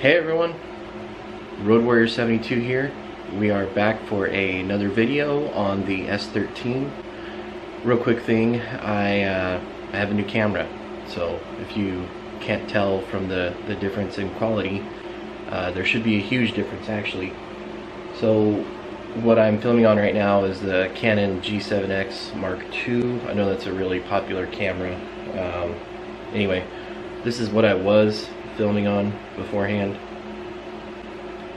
Hey everyone, Road Warrior 72 here. We are back for another video on the S13. Real quick thing, I have a new camera, so if you can't tell from the difference in quality, there should be a huge difference actually. So what I'm filming on right now is the Canon G7X Mark II. I know that's a really popular camera. Anyway, this is what I was filming on beforehand.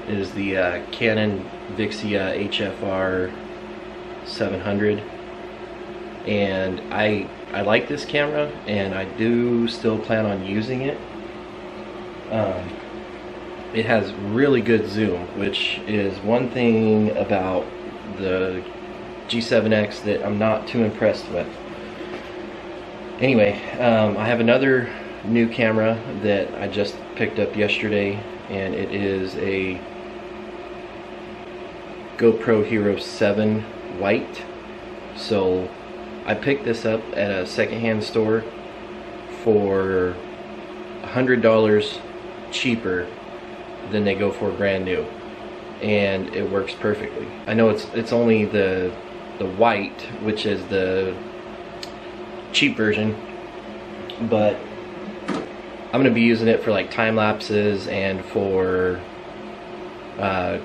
It is the Canon Vixia HFR 700, and I like this camera and I do still plan on using it. It has really good zoom, which is one thing about the G7X that I'm not too impressed with. Anyway, I have another new camera that I just picked up yesterday, and it is a GoPro Hero 7 White. So I picked this up at a secondhand store for $100 cheaper than they go for brand new, and it works perfectly. I know it's only the white, which is the cheap version, but I'm gonna be using it for like time lapses and for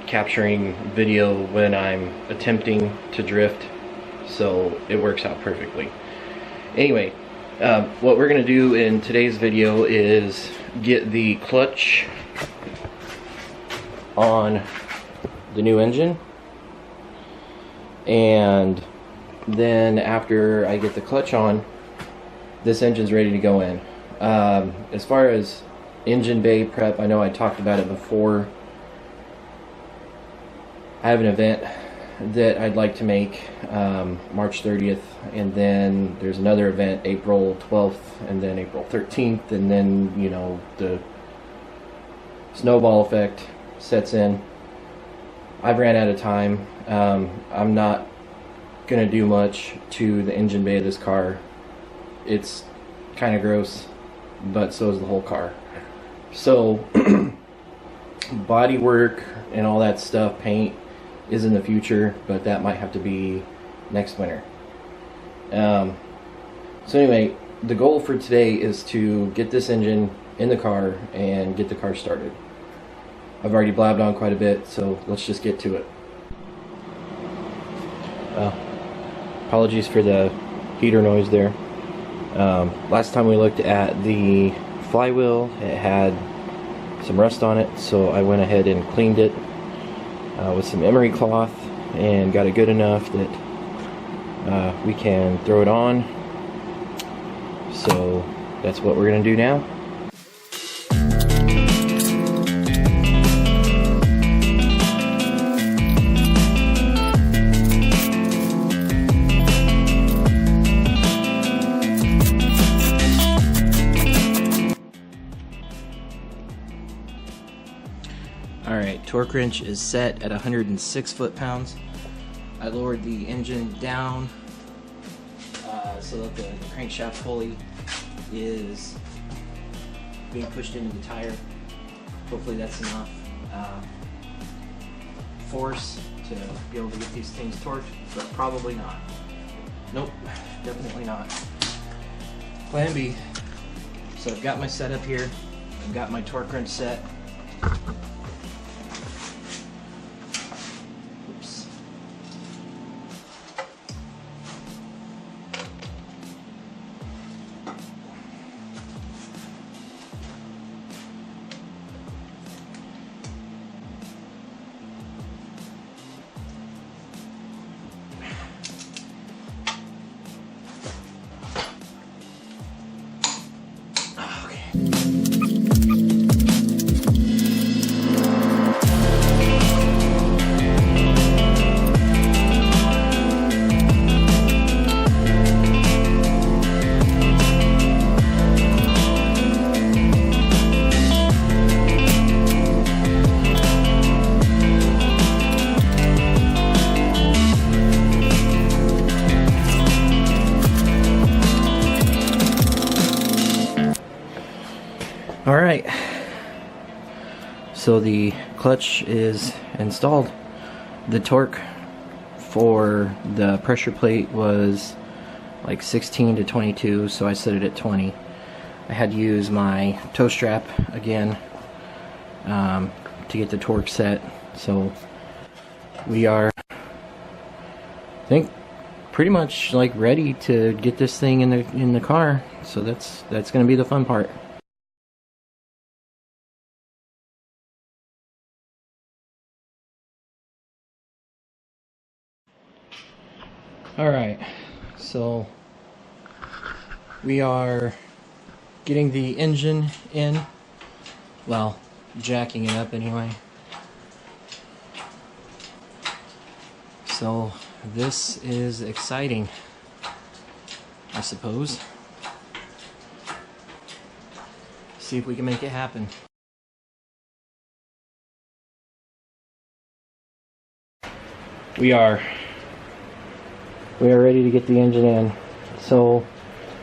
capturing video when I'm attempting to drift, so it works out perfectly. Anyway, what we're gonna do in today's video is get the clutch on the new engine, and then after I get the clutch on, this engine's ready to go in. As far as engine bay prep, I know I talked about it before. I have an event that I'd like to make March 30th, and then there's another event April 12th, and then April 13th, and then, you know, the snowball effect sets in. I've ran out of time. I'm not gonna do much to the engine bay of this car. It's kind of gross, but so is the whole car. So body work and all that stuff, paint, is in the future, but that might have to be next winter. So anyway, the goal for today is to get this engine in the car and get the car started. I've already blabbed on quite a bit, so let's just get to it. Apologies for the heater noise there. Last time we looked at the flywheel, it had some rust on it, so I went ahead and cleaned it with some emery cloth and got it good enough that we can throw it on. So that's what we're going to do now. Alright, torque wrench is set at 106 foot-pounds. I lowered the engine down so that the crankshaft pulley is being pushed into the tire. Hopefully that's enough force to be able to get these things torqued, but probably not. Nope, definitely not. Plan B. So I've got my setup here. I've got my torque wrench set. So the clutch is installed. The torque for the pressure plate was like 16 to 22, so I set it at 20. I had to use my toe strap again to get the torque set. So we are, I think, pretty much like ready to get this thing in the car. So that's going to be the fun part. Alright, so we are getting the engine in, well, jacking it up anyway. So this is exciting, I suppose. See if we can make it happen. We are ready to get the engine in. So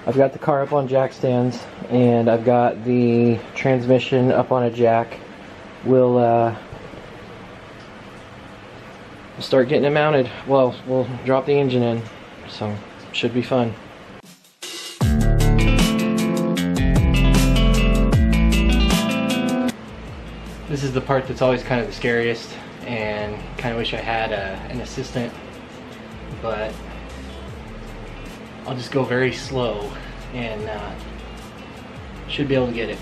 I've got the car up on jack stands and I've got the transmission up on a jack. We'll start getting it mounted. Well, we'll drop the engine in, so should be fun. This is the part that's always kind of the scariest, and kind of wish I had an assistant, but I'll just go very slow and should be able to get it.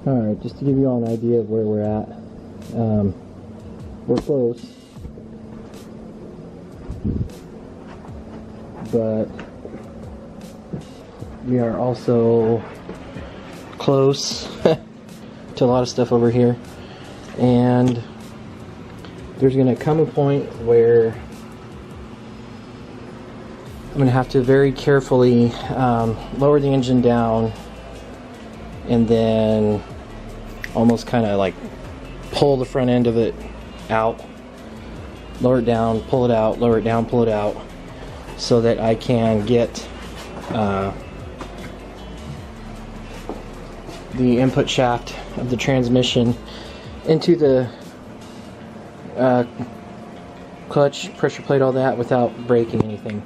Alright, just to give you all an idea of where we're at, we're close, but we are also close to a lot of stuff over here, and there's going to come a point where I'm going to have to very carefully lower the engine down and then almost kind of like pull the front end of it out, lower it down, pull it out, lower it down, pull it out, so that I can get the input shaft of the transmission into the clutch, pressure plate, all that, without breaking anything.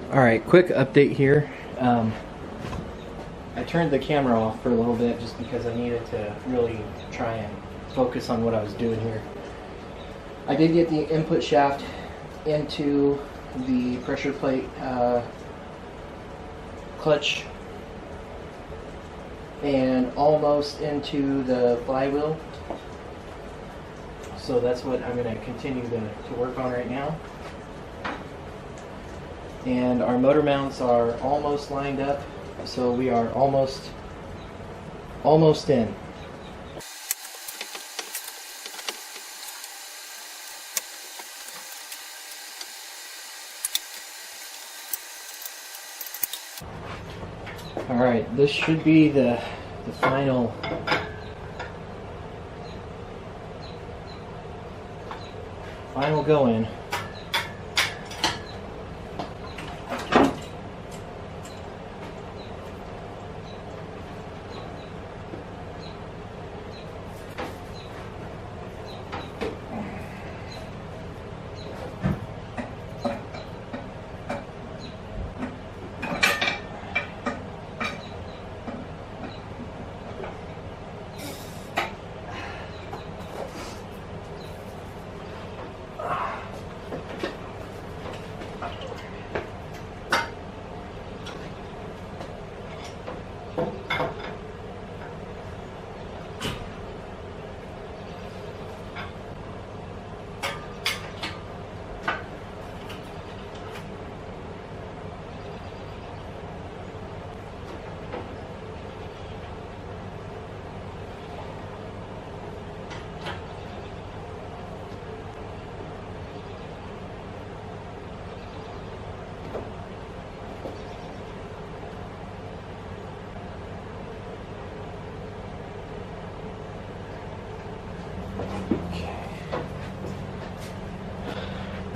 Alright, quick update here. I turned the camera off for a little bit just because I needed to really try and focus on what I was doing here. I did get the input shaft into the pressure plate clutch and almost into the flywheel. So that's what I'm going to continue to work on right now. And our motor mounts are almost lined up, so we are almost in. Alright, this should be the final go-in.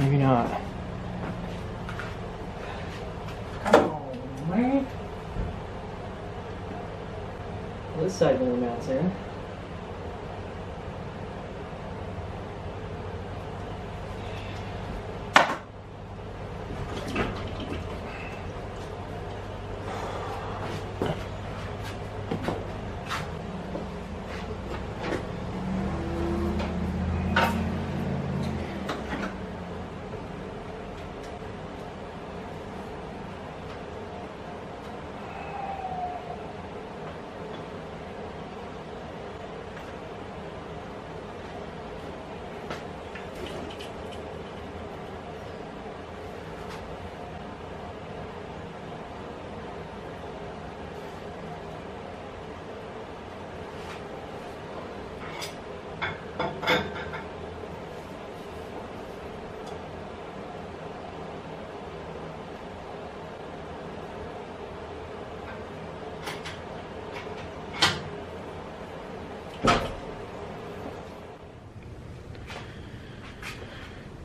Maybe not. Oh, man. This side motor mounts in.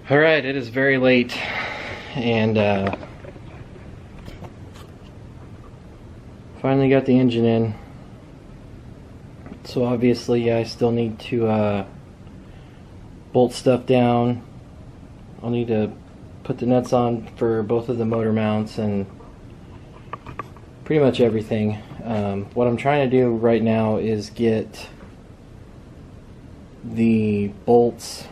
Alright, it is very late, and finally got the engine in. So obviously I still need to bolt stuff down. I'll need to put the nuts on for both of the motor mounts and pretty much everything. What I'm trying to do right now is get the bolts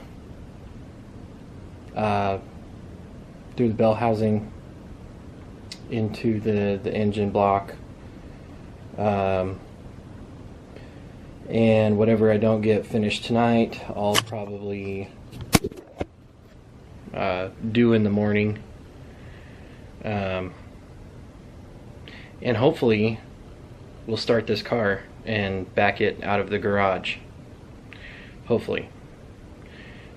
through the bell housing into the engine block, and whatever I don't get finished tonight I'll probably do in the morning, and hopefully we'll start this car and back it out of the garage, hopefully.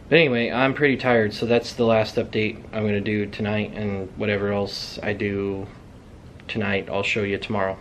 But anyway, I'm pretty tired, so that's the last update I'm going to do tonight, and whatever else I do tonight I'll show you tomorrow.